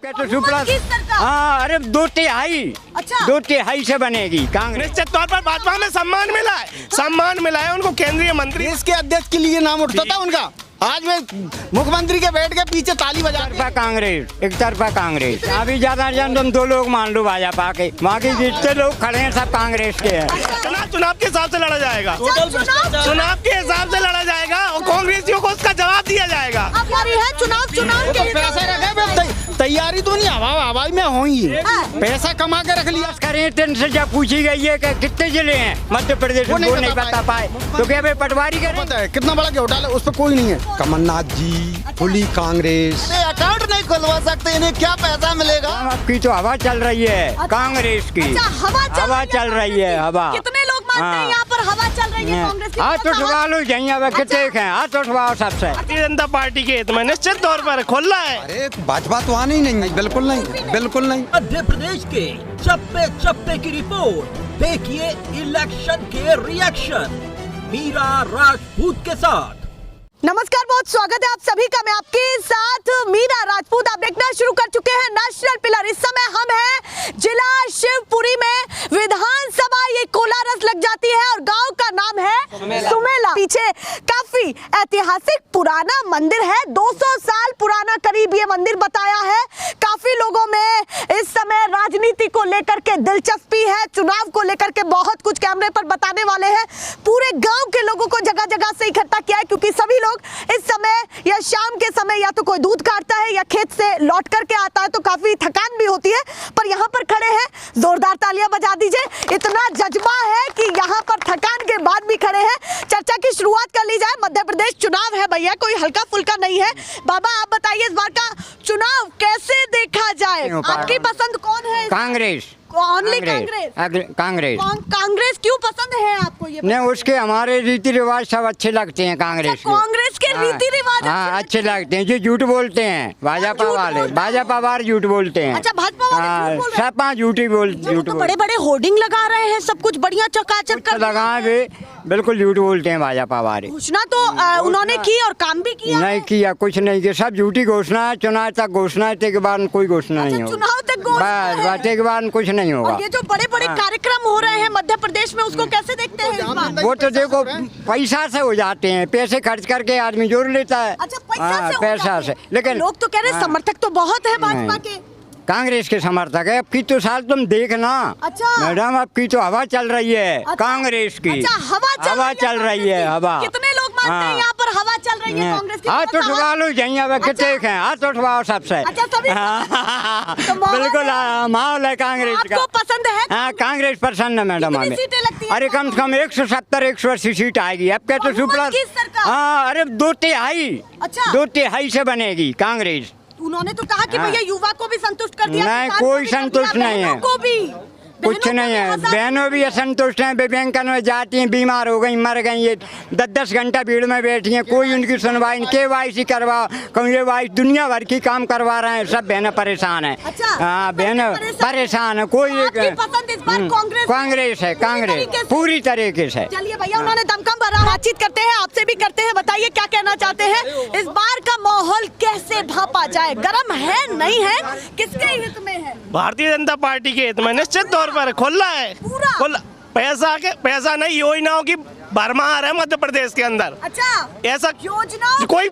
आपके तो सुपड़ा। हाँ, अरे 2/3। अच्छा। 2/3 से बनेगी कांग्रेस। निश्चित तौर पर भाजपा में सम्मान मिला है उनको। केंद्रीय मंत्री देश के अध्यक्ष के लिए नाम उठता था उनका। आज में मुख्यमंत्री के बैठ के पीछे ताली बजा एक तरफा कांग्रेस। अभी ज्यादा जन तुम 2 लोग मान लो भाजपा के, बाकी जितने लोग खड़े हैं सब कांग्रेस के हैं। चुनाव के हिसाब से लड़ा जाएगा। चुनाव के हिसाब से लड़ा जाएगा और कांग्रेसियों को उसका जवाब दिया जाएगा। चुनाव के पैसा रखे, तैयारी तो नहीं हवा में हुई है। पैसा कमा के रख लिया। करें टेंशन से जब पूछी गई है कि कितने जिले हैं मध्य प्रदेश में, वो नहीं बता पाए तो क्या भाई पटवारी करें? पता है कितना बड़ा घोटाला, उस पर कोई नहीं है। कमलनाथ जी खुली कांग्रेस अकाउंट नहीं खुलवा सकते, इन्हें क्या पैसा मिलेगा? आपकी तो हवा चल रही है कांग्रेस की। हवा चल रही है हवा। कितने लोग मानते हैं यहाँ पर हवा चल रही है कांग्रेस की? हाथ उठवा लो जाइए, कितने हैं हाथ उठवाओ सबसे। भारतीय जनता पार्टी के हित में निश्चित तौर पर खुल रहा है। अरे भाजपा तो आनी नहीं, बिल्कुल नहीं, बिल्कुल नहीं। मध्य प्रदेश के चप्पे चप्पे की रिपोर्ट देखिए इलेक्शन के रिएक्शन मीरा राजपूत के साथ। नमस्कार, बहुत स्वागत है आप सभी का। मैं आपके साथ मीरा राजपूत। आप देखना शुरू कर चुके हैं नेशनल पिलर। इस समय हम हैं जिला शिवपुरी में। विधानसभा ये कोलारस लग जाती है और गांव का नाम है सुमेला। पीछे काफी ऐतिहासिक पुराना मंदिर है, 200 साल पुराना करीब ये मंदिर बताया है। काफी लोगों में इस समय राजनीति को लेकर के दिलचस्पी है, चुनाव को लेकर के बहुत कुछ कैमरे पर बताने वाले हैं। पूरे गाँव के लोगों को जगह जगह से इकट्ठा किया है, क्योंकि सभी लोग इस समय या शाम के समय या तो कोई दूध काटता है या खेत से लौट करके आता है, तो काफी थकान भी होती है। पर यहाँ पर खड़े हैं, जोरदार तालियां बजा दीजिए। इतना जज्बा है कि यहाँ पर थकान के बाद भी खड़े हैं। चर्चा की शुरुआत कर ली जाए। मध्य प्रदेश चुनाव है भैया, कोई हल्का फुल्का नहीं है। बाबा आप बताइए, इस बार का चुनाव कैसे देखा जाए? आपकी पसंद कौन है? कांग्रेस। ओनली कांग्रेस? कांग्रेस क्यों पसंद है आपको? ये नहीं, उसके हमारे रीति रिवाज सब अच्छे लगते हैं कांग्रेस के। कांग्रेस के रीति रिवाज अच्छे लगते हैं। जो झूठ बोलते हैं भाजपा वाले, भाजपा वाले झूठ बोलते हैं। अच्छा, भाजपा वाले झूठ बोल रहे हैं? सब झूठी बोलते, बड़े बड़े होर्डिंग लगा रहे हैं, सब कुछ बढ़िया चकाचक कर लगाए हुए, बिल्कुल झूठ बोलते हैं भाजपा वाले। घोषणा तो उन्होंने की और काम भी किया? नहीं किया, कुछ नहीं किया, सब झूठी घोषणा है। चुनाव तक घोषणा है, के बाद कोई घोषणा नहीं होगी। चुनाव तक बस के बाद कुछ नहीं होगा। ये जो बड़े बड़े कार्यक्रम हो रहे हैं मध्य प्रदेश में, उसको कैसे देखते हैं इस बार? वो तो देखो पैसा से हो जाते हैं, पैसे खर्च करके आदमी जोड़ लेता है। अच्छा, पैसा से। लेकिन लोग तो कह रहे हैं समर्थक तो बहुत है भाजपा के, कांग्रेस के समर्थक है। अब की तो साल तुम देखना। अच्छा मैडम, अब की तो हवा चल रही है। अच्छा, कांग्रेस की। अच्छा, हवा चल रही है हवा। कितने लोग मानते हैं यहाँ पर हवा चल रही है कांग्रेस की? हाथ उठवा लो जाइए, कितने हैं हाथ उठवाओ सबसे। अच्छा, सभी बिल्कुल माहौल है कांग्रेस का। आपको पसंद है? हाँ, कांग्रेस पसंद है मैडम हमें। अरे कम से कम 170-180 सीट आएगी। अब क्या तो सुपड़ा। हाँ, अरे 2/3। अच्छा, 2/3 से बनेगी कांग्रेस। उन्होंने तो कहा कि भैया युवा को भी संतुष्ट कर दिया। नहीं, कोई संतुष्ट नहीं है, को भी कुछ नहीं है। बहनों भी असंतुष्ट हैं, बैंकन में जाती हैं, बीमार हो गई, मर गई, ये 10-10 घंटा भीड़ में बैठी हैं, कोई उनकी सुनवाई नहीं। KYC करवाओ, KYC दुनिया भर की काम करवा रहे हैं, सब बहनें परेशान हैं। हाँ, बहनें परेशान है। कोई कांग्रेस है, कांग्रेस पूरी तरीके से। चलिए भैया, उन्होंने दमखम भरा। बातचीत करते हैं, आपसे भी करते हैं। बताइए क्या कहना चाहते हैं? इस बार का माहौल कैसे भापा जाए? गर्म है, नहीं है, किसके हित में है? भारतीय जनता पार्टी के हित में निश्चित तौर पर खुला है। पैसा नहीं, योजनाओं की भरमार है मध्य प्रदेश के अंदर। अच्छा, ऐसा योजना कोई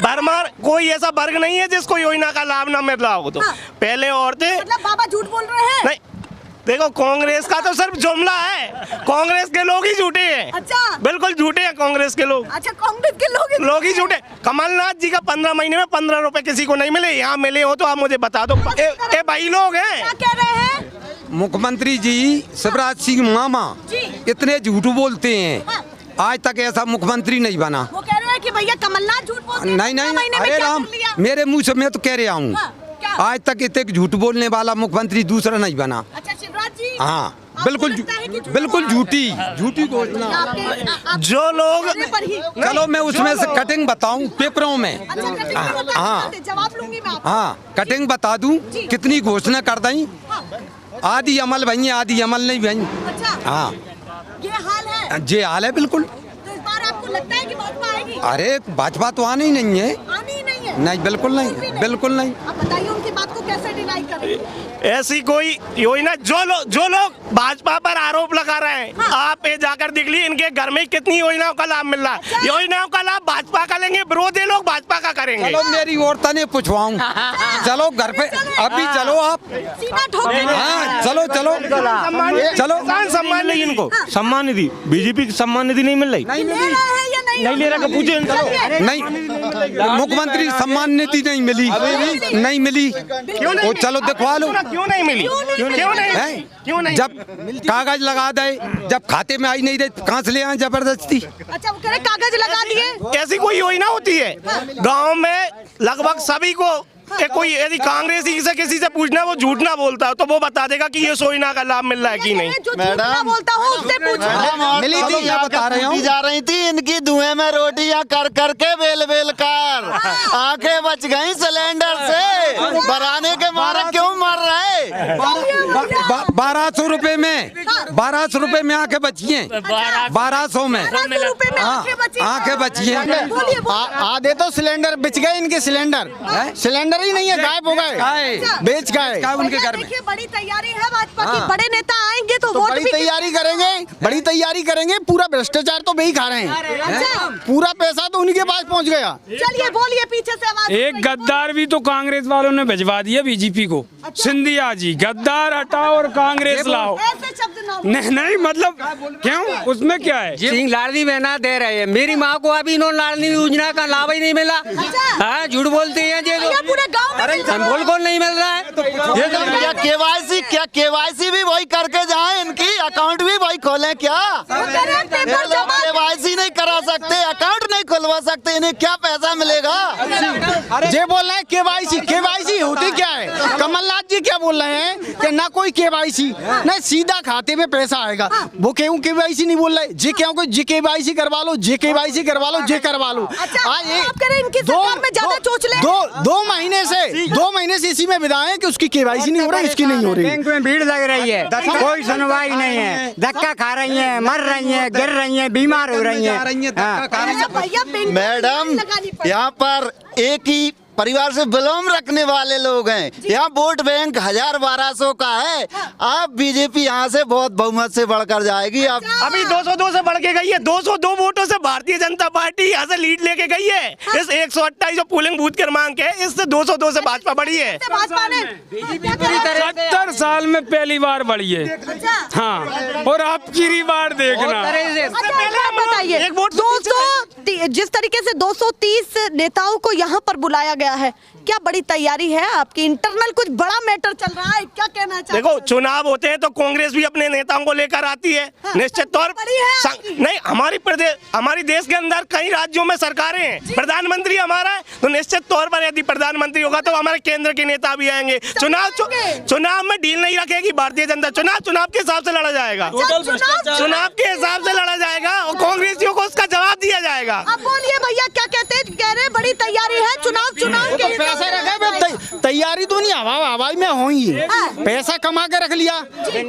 भरमार कोई ऐसा वर्ग नहीं है जिसको योजना का लाभ न मिल रहा हो। तो पहले औरतें, मतलब बाबा झूठ बोल रहे हैं? नहीं, देखो कांग्रेस का तो सिर्फ जुमला है, कांग्रेस के लोग ही झूठे हैं। अच्छा, बिल्कुल झूठे हैं कांग्रेस के लोग। अच्छा, कांग्रेस के लोग ही झूठे। कमलनाथ जी का 15 महीने में 15 रुपए किसी को नहीं मिले, यहाँ मिले हो तो आप मुझे बता दो। ये भाई लोग हैं। क्या कह रहे हैं? मुख्यमंत्री जी शिवराज सिंह मामा इतने झूठ बोलते हैं, आज तक ऐसा मुख्यमंत्री नहीं बना। वो कह रहे हैं कि भैया कमलनाथ झूठ बोलते हैं। नहीं, अरे राम, मेरे मुंह से मैं तो कह रहा हूँ, आज तक इतने झूठ बोलने वाला मुख्यमंत्री दूसरा नहीं बना। अच्छा, शिवराज जी। हाँ, बिल्कुल झूठी घोषणा। जो लोग, चलो मैं उसमें से कटिंग बताऊं पेपरों में। हाँ, जवाब लूंगी मैं। हाँ, कटिंग बता दूं कितनी घोषणा कर दी। आधी अमल भई, आधी अमल नहीं भई। अच्छा, हाँ, ये हाल है। ये हाल है बिल्कुल। तो इस बार आपको लगता है कि भाजपा आएगी? अरे भाजपा तो आनी ही नहीं है। आनी ही नहीं है? नहीं, बिल्कुल नहीं, बिल्कुल नहीं। आप बताइए उनकी बात को कैसे डिनाई कर रहे हैं? ऐसी कोई योजना जो लोग भाजपा पर आरोप लगा रहे हैं, आप ये जाकर देख लीजिए इनके घर में कितनी योजनाओं का लाभ मिल रहा है। योजनाओं का लाभ भाजपा का लेंगे, विरोधी लोग भाजपा का करेंगे। चलो मेरी औरता ने पूछवाऊं, चलो घर पे अभी चलो आप। सीना ठोक देंगे। हाँ चलो चलो चलो। किसान सम्मान नहीं इनको सम्मान निधि, बीजेपी की सम्मान निधि नहीं मिल रही। ले रहे हैं या नहीं ले रहा, पूछे नहीं, मुख्यमंत्री सम्मान निधि नहीं मिली, नहीं मिली। वो चलो दिखवा लो। क्यों नहीं मिली? क्यों नहीं? हैं? क्यों नहीं? जब कागज लगा दे, जब खाते में आई नहीं दे, कहाँ से ले आए जबरदस्ती? अच्छा, वो कह रहे कागज लगा दिए। ऐसी कोई योजना होती है गांव में लगभग सभी को? कोई यदि कांग्रेसी से किसी से पूछना, वो झूठ ना बोलता है तो वो बता देगा कि ये योजना का लाभ मिल रहा है कि नहीं। जो मैडम बोलता हूँ उससे पूछो। मिली थी, या बता रहे हूँ। जा रही थी इनकी धुएं में रोटियां कर करके बेल कर आंखें बच गई सिलेंडर से, बराने के मारे क्यों मर रहे? 1200 रुपए में, 1200 रुपए में आंखें बची हैं, 1200 में। 1200 रुपए में आंखें बची हैं। आंखें बची हैं। आधे तो सिलेंडर बिच गए इनके, सिलेंडर ही नहीं है, गायब हो गए, बेच गए उनके घर में। देखिए बड़ी तैयारी है भाजपा की, बड़े नेता आएंगे तो वोट बड़ी भी तैयारी करेंगे, बड़ी तैयारी करेंगे। पूरा भ्रष्टाचार तो वही खा रहे हैं, अच्छा। पूरा पैसा तो उन्हीं के पास पहुंच गया। चलिए बोलिए, पीछे से आवाज। एक गद्दार भी तो कांग्रेस वालों ने भिजवा दिया बीजेपी को। सिंधिया जी, गद्दार हटाओ और कांग्रेस लाओ। ऐसे शब्द ना नहीं मतलब क्यों, उसमें क्या है? सिंह लाडली बहना दे रहे हैं, मेरी माँ को अभी इन्होंने लाडली योजना का लाभ ही नहीं मिला। हाँ, झूठ बोलते हैं ये भैया, पूरे गांव में संबोल को नहीं मिल रहा है। क्या केवाईसी भी वही करके जाए, इनकी अकाउंट भी वही खोलें क्या? केवाईसी नहीं करा सकते, अकाउंट नहीं खुलवा सकते, इन्हें क्या पैसा मिलेगा? ये बोल रहे हैं केवाईसी होती क्या है? कमलनाथ जी क्या बोल रहे हैं कि ना कोई केवाईसी, ना सीधा खाते में पैसा आएगा। वो क्यों केवाईसी नहीं बोल रहे? जे क्या जे केवाईसी करवा लो, जे केवाईसी करवा लो, जे करवा लो। आप कह रहे हैं इनकी सरकार में ज्यादा चोच ले। दो महीने से इसी में विदाएं कि उसकी केवाईसी नहीं हो रही, इसकी नहीं हो रही। बैंक में भीड़ लग रही है, कोई सुनवाई नहीं है, धक्का खा रही है, मर रही है, गिर रही है, बीमार हो रही है। भैया मैडम, यहाँ पर एक ही परिवार से बिलोंग रखने वाले लोग हैं, यहाँ वोट बैंक 1000-1200 का है। आप बीजेपी यहाँ से बहुत बहुमत से बढ़कर जाएगी। आप अभी 202 से बढ़ के गई है, 202 वोटों से भारतीय जनता पार्टी यहाँ से लीड लेके गई है। इस 128 जो पोलिंग बूथ क्रमांक है, इससे 202 से भाजपा बढ़ी है। भाजपा ने 70 साल में पहली बार बढ़ी है। हाँ, और आपकी रिवार्ड देखना। बताइए, 200 जिस तरीके से 230 नेताओं को यहाँ पर बुलाया गया है, क्या बड़ी तैयारी है आपकी? इंटरनल कुछ बड़ा मैटर चल रहा है, क्या कहना चाहते हैं? देखो, चुनाव होते हैं तो कांग्रेस भी अपने नेताओं को लेकर आती है, निश्चित तौर नहीं। हमारी देश के अंदर कई राज्यों में सरकारें हैं, प्रधानमंत्री हमारा है, तो निश्चित तौर पर यदि प्रधानमंत्री होगा तो हमारे केंद्र के नेता भी आएंगे। चुनाव में डील नहीं रखेगी भारतीय जनता। चुनाव के हिसाब से लड़ा जाएगा, चुनाव के हिसाब से लड़ा जाएगा और कांग्रेसियों को उसका जवाब दिया जाएगा। अब बोलिए भैया, क्या कहते हैं? कह रहे बड़ी तैयारी है, चुनाव के पैसा रखे, तैयारी तो नहीं, हवाई में होंगी। पैसा कमा के रख लिया,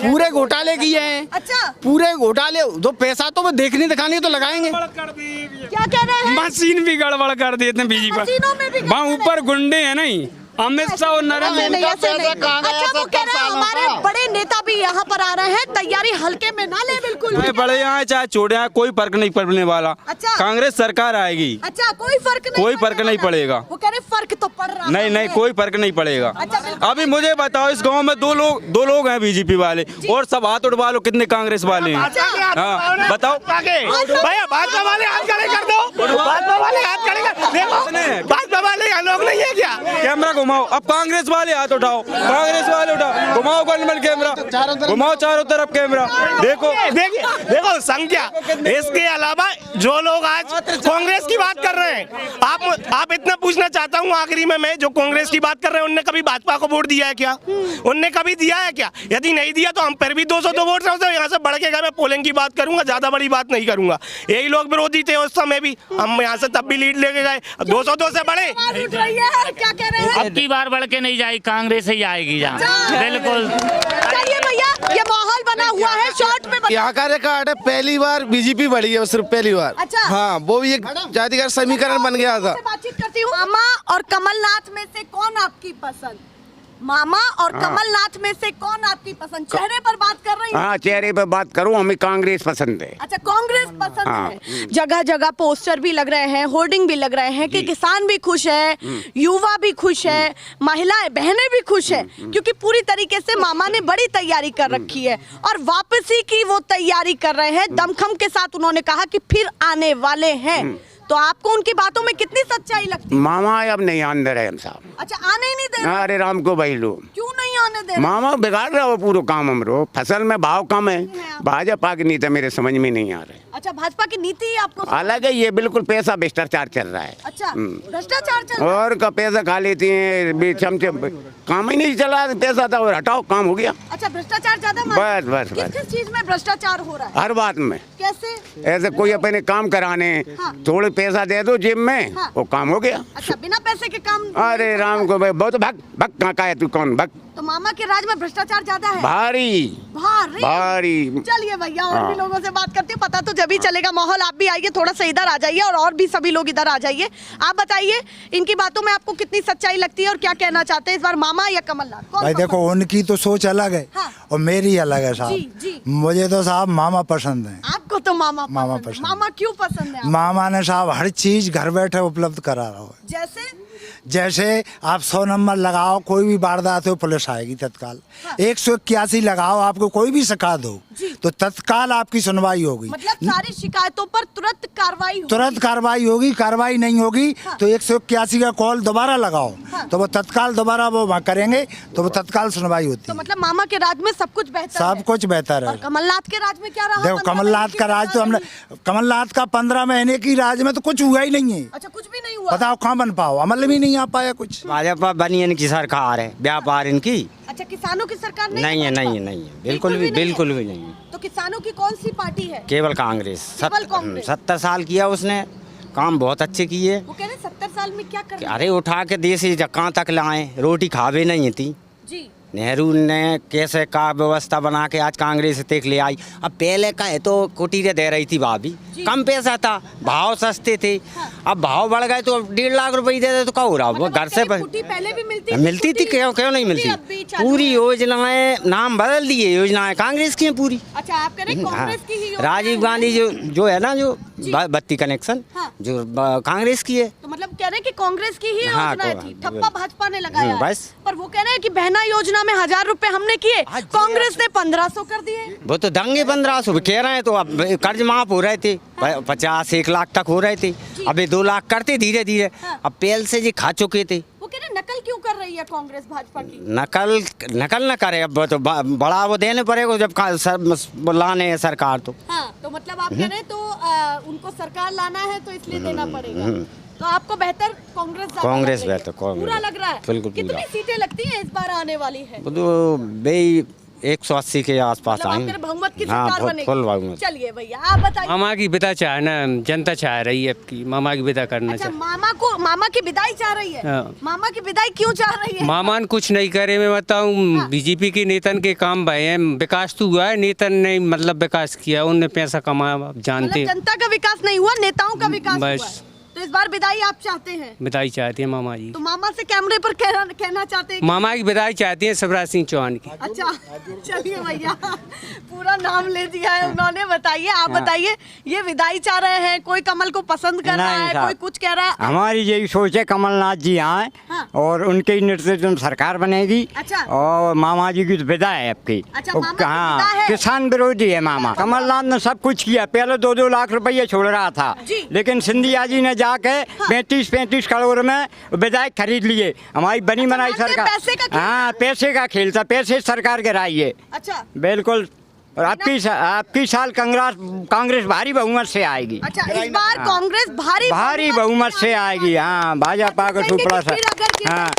पूरे घोटाले किए हैं। अच्छा, पूरे घोटाले, तो पैसा तो देखने दिखाने तो लगाएंगे। क्या कह रहे हैं? मशीन भी गड़बड़ कर देते हैं बीजेपी। वहाँ ऊपर गुंडे हैं नहीं, अमित शाह और नरेंद्र। अच्छा, वो कह रहे हैं हमारे बड़े नेता भी यहाँ पर आ रहे हैं, तैयारी हल्के में ना ले बिल्कुल। बड़े यहाँ चाहे छोटे यहाँ कोई फर्क नहीं पड़ने वाला। अच्छा। कांग्रेस सरकार आएगी। अच्छा, कोई फर्क नहीं पड़ेगा। वो कह रहे फर्क तो पड़ रहा है। नहीं, कोई फर्क नहीं पड़ेगा। अच्छा, अभी मुझे बताओ, इस गांव में दो लोग हैं बीजेपी वाले, और सब हाथ उठवा लो कितने कांग्रेस वाले हैं। हाँ, बताओ भैया, भाजपा वाले हाथ खड़े कर दो, भाजपा वाले हाथ खड़े कर देखो, भाजपा वाले यहाँ लोग नहीं है क्या? कैमरा घुमाओ, अब कांग्रेस वाले हाथ उठाओ, कांग्रेस वाले उठाओ, घुमाओ गवर्नमेंट कैमरा, घुमाओ चारों तरफ कैमरा, देखो संख्या। इसके अलावा जो लोग आज कांग्रेस की बात कर रहे हैं, आप इतना पूछना चाहता हूँ आखिरी में, मैं जो कांग्रेस की बात कर रहे हैं उनने कभी भाजपा को वोट दिया है क्या? उनने कभी दिया है क्या? यदि नहीं दिया तो हम फिर भी 202 वोट रहे, यहाँ से बढ़ के गए। मैं पोलिंग की बात करूंगा, ज्यादा बड़ी बात नहीं करूंगा। यही लोग विरोधी थे उस समय भी, हम यहाँ से तब भी लीड लेके गए, 202 से बढ़े। क्या कह रहे हैं? अब की बार बढ़ के नहीं जाएगी, कांग्रेस ही आएगी यहाँ, बिल्कुल। चलिए भैया, ये माहौल बना हुआ है, शॉर्ट में यहाँ का रिकॉर्ड है, पहली बार बीजेपी बढ़ी है, सिर्फ पहली बार। अच्छा। हाँ, वो भी एक जातिगत समीकरण बन गया था। बातचीत करती हूँ। अम्मा और कमलनाथ में से कौन आपकी पसंद? मामा और कमलनाथ में से कौन आपकी पसंद? चेहरे पर बात कर रही हूँ। हाँ, चेहरे पर बात करूँ, हमें कांग्रेस पसंद है। अच्छा, कांग्रेस पसंद है। जगह जगह पोस्टर भी लग रहे हैं, होर्डिंग भी लग रहे हैं कि किसान भी खुश है, युवा भी खुश है, महिलाएं बहनें भी खुश है, क्योंकि पूरी तरीके से मामा ने बड़ी तैयारी कर रखी है और वापसी की वो तैयारी कर रहे हैं। दमखम के साथ उन्होंने कहा कि फिर आने वाले हैं। तो आपको उनकी बातों में कितनी सच्चाई लगती है? मामा अब नहीं आने रहे हम साहब। अच्छा, आने ही नहीं दे रहे? अरे राम को भाई लो, क्यों नहीं आने दे रहे? मामा बिगाड़ रहा हो पूरा काम हमरो। फसल में भाव कम है, भाजपा की नीति मेरे समझ में नहीं आ रही। अच्छा, भाजपा की नीति ही आपको अलग है, ये बिल्कुल पैसा भ्रष्टाचार चल रहा है। अच्छा, भ्रष्टाचार चल रहा है। और का पैसा खा लेती है, चमचे काम ही नहीं चला, पैसा था और हटाओ, काम हो गया। अच्छा, भ्रष्टाचार ज्यादा बस बस बस। किस चीज में भ्रष्टाचार हो रहा है? हर बात में। कैसे? ऐसे कोई अपने काम कराने, थोड़े पैसा दे दो जेब में, वो काम हो गया। अच्छा, बिना पैसे के काम? अरे राम को भाई, बहुत भग भग कहाँ का है तू, कौन भग? तो मामा के राज में भ्रष्टाचार ज्यादा है? भारी भारी भारी। चलिए भैया, और भी लोगों से बात करती हूँ, पता तो जब ही चलेगा माहौल। आप भी आइए, थोड़ा सा इधर आ जाइए, और भी सभी लोग इधर आ जाइए। आप बताइए, इनकी बातों में आपको कितनी सच्चाई लगती है और क्या कहना चाहते हैं इस बार, मामा या कमलनाथ? भाई देखो, उनकी तो सोच अलग है और मेरी अलग है साहब। मुझे तो साहब मामा पसंद है। आपको तो मामा पसंद। मामा क्यों पसंद है? मामा ने साहब हर चीज घर बैठे उपलब्ध करा रहा हो। जैसे आप 100 नंबर लगाओ, कोई भी वारदात हो पुलिस आएगी तत्काल। 181 लगाओ, आपको कोई भी शिकायत हो तो तत्काल आपकी सुनवाई होगी। मतलब सारी शिकायतों पर तुरंत कार्रवाई होगी? तुरंत कार्रवाई होगी। कार्रवाई नहीं होगी तो 181 का कॉल दोबारा लगाओ, तो वो तत्काल दोबारा वो करेंगे, तो वो तत्काल सुनवाई होती है। तो मतलब मामा के राज में सब कुछ बेहतर है? सब कुछ बेहतर है। कमलनाथ के राज में क्या रहा? देखो, कमलनाथ का राज तो हमने, कमलनाथ का 15 महीने की राज में तो कुछ हुआ ही नहीं है। अच्छा, कुछ भी नहीं हुआ? बताओ कहाँ बन पाओ, अमल भी नहीं आ पाया कुछ। भाजपा बनी इनकी सरकार है, व्यापार इनकी। अच्छा, किसानों की सरकार नहीं है? नहीं है, बिल्कुल भी नहीं है। तो किसानों की कौन सी पार्टी है? केवल कांग्रेस। 70 साल किया उसने, काम बहुत अच्छे किए। वो कह रहे 70 साल में क्या कर? अरे उठा के देश कहाँ तक लाए, रोटी खावे नहीं थी जी। नेहरू ने कैसे का व्यवस्था बना के आज कांग्रेस तक ले आई। अब पहले का है तो कुटीरें दे रही थी भाभी, कम पैसा था, भाव सस्ते थे। अब भाव बढ़ गए तो 1.5 लाख रुपए दे दे तो क्या हो रहा? वो घर से पहले भी मिलती थी, क्यों नहीं मिलती? पूरी योजनाएं नाम बदल दिए, योजनाएं कांग्रेस की हैं पूरी। अच्छा, आप कह रहे हैं कांग्रेस की ही योजना? राजीव गांधी जो है ना, जो बत्ती कनेक्शन, जो कांग्रेस की है। तो मतलब कह रहे हैं कि कांग्रेस की ही योजना थी, ठप्पा भाजपा ने लगाया बस। पर वो कह रहे हैं कि बहना योजना में 1000 रुपए हमने किए, कांग्रेस ने 1500 कर दिए। वो तो दंगे 1500 कह रहे हैं, तो अब कर्ज माफ हो रहे थे, 50-1 लाख तक हो रहे थे, अभी 2 लाख करते धीरे धीरे। अब पहले से जी खा चुके थे। वो कह रहे नकल क्यों कर रही है कांग्रेस भाजपा की? नकल न करे, अब तो बड़ा वो देने पड़ेगा जब लाने है सरकार तो। हाँ, तो मतलब आप कह रहे हैं तो उनको सरकार लाना है तो इसलिए देना पड़ेगा। तो आपको बेहतर कांग्रेस बेहतर पूरा लग रहा है? बिल्कुल। कितनी सीटें लगती हैं इस बार आने वाली है? तो भाई 180 के आसपास आएंगे। बहुमत की सरकार बनेगी। चलिए भैया, आप बताइए। मामा की विदा चाह ना, जनता चाह रही है आपकी, मामा की विदा करना अच्छा, चाह। मामा की विदाई चाह रही है? मामा की विदाई क्यों चाह रही है? मामा ने कुछ नहीं करे, मैं बताऊं। बीजेपी के नेतन के काम भय हैं, विकास तो हुआ है, नेतन ने मतलब विकास किया, उनने पैसा कमाया, आप जानते। जनता का विकास नहीं हुआ, नेताओं का विकास हुआ बस। तो इस बार विदाई आप चाहते हैं? विदाई चाहती है मामा जी। तो मामा से कैमरे पर कहना चाहते हैं? मामा की विदाई चाहती है शिवराज सिंह चौहान की। अच्छा, चलिए भैया, पूरा नाम ले दिया है उन्होंने। बताइए, आप बताइए, ये विदाई चाह रहे हैं, कोई कमल को पसंद कर रहा है, कोई कुछ कह रहा है? हमारी यही सोच है, कमलनाथ जी आए और उनके नेतृत्व में सरकार बनेगी। अच्छा। और मामा जी की विदा है आपकी। अच्छा, मामा की विदा है? किसान विरोधी है मामा। कमलनाथ ने सब कुछ किया, पहले 2-2 लाख रुपये छोड़ रहा था, लेकिन सिंधिया जी ने जाके 35-35 करोड़ में विधायक खरीद लिए। हमारी बनी बनाई सरकार। हाँ, पैसे का खेल था, पैसे सरकार गिराई है। अच्छा, बिल्कुल। और आपकी साल कांग्रेस भारी बहुमत से आएगी। अच्छा, इस बार कांग्रेस भारी बहुमत से आएगी। हाँ, भाजपा का टुकड़ा सा। हाँ,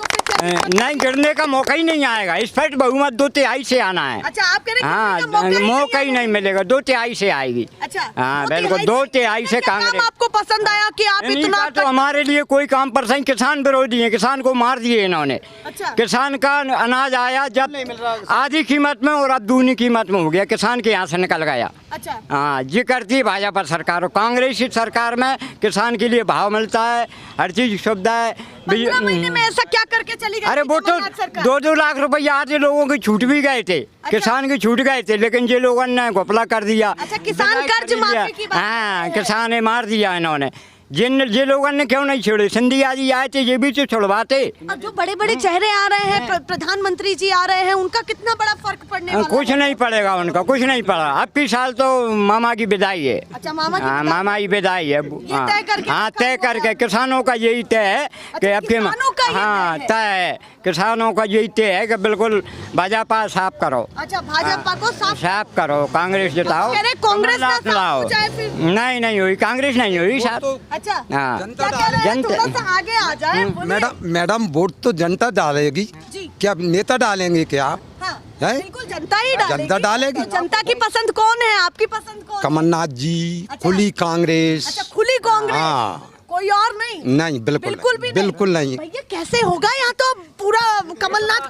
नहीं गिरने का मौका ही नहीं आएगा, इस पर बहुमत 2/3 से आना है। अच्छा, आप कह रहे हैं हाँ, मौका ही नहीं मिलेगा, 2/3 से आएगी। अच्छा, हाँ बिल्कुल, 2/3 से कांग्रेस। आपको पसंद आया कि आप इतना? तो हमारे लिए कोई काम पर सही, किसान विरोधी है, किसान को मार दिए इन्होंने। अच्छा। किसान का अनाज आया जब आधी कीमत में और अब दूनी कीमत में हो गया, किसान के यहाँ से निकल गया। अच्छा। हाँ, ये करती है भाजपा सरकार। कांग्रेस की सरकार में किसान के लिए भाव मिलता है, हर चीज़ सुविधा है। 15 महीने में ऐसा क्या करके चली गई? अरे वो तो कमलनाथ सरकार? 2-2 लाख रुपया आधे लोगों के छूट भी गए थे, किसान के छूट गए थे, लेकिन ये लोगों ने घोपला कर दिया। अच्छा, किसान कर्ज माफी की बात हाँ, किसान ने मार दिया इन्होंने। ये लोगों ने क्यों नहीं छोड़े? सिंधिया जी आए थे, ये भी तो छुड़वाते। अब जो बड़े बड़े चेहरे आ रहे हैं, प्रधानमंत्री जी आ रहे हैं, उनका कितना बड़ा फर्क पड़ने वाला कुछ है? नहीं पड़ेगा उनका, कुछ नहीं पड़ा। अब की साल तो मामा की विदाई है। अच्छा, मामा की हाँ, विदाई? मामा की विदाई है। तय करके हाँ, रखा तय हुआ करके है। किसानों का यही तय है कि अब के किसानों का ये हाँ तय तय है, किसानों का यही तय है कि बिल्कुल भाजपा साफ करो, अच्छा, भाजपा को साफ करो, कांग्रेस जिताओ, कह रहे कांग्रेस ना कमलनाथ साफ लाओ। हो जाए फिर? नहीं हुई, कांग्रेस नहीं हुई साफ। अच्छा, हाँ, क्या कह रहे हैं? थोड़ा सा आगे आ जाए, बोलिए। मैडम वोट तो जनता डालेगी, जी। क्या नेता डालेंगे क्या? हाँ, है? बिल्कुल जनता ही डालेगी। जनता डालेगी। तो जनता की पसंद कौन है? आपकी पसंद कौन है? कमलनाथ जी, अच्छा। खुली कांग्रेस। अच्छा, खुली कांग्रेस। हाँ। कोई और नहीं? नहीं, बिल्कुल भी बिल्कुल नहीं। भैया कैसे होगा? यहाँ तो पूरा कमलनाथ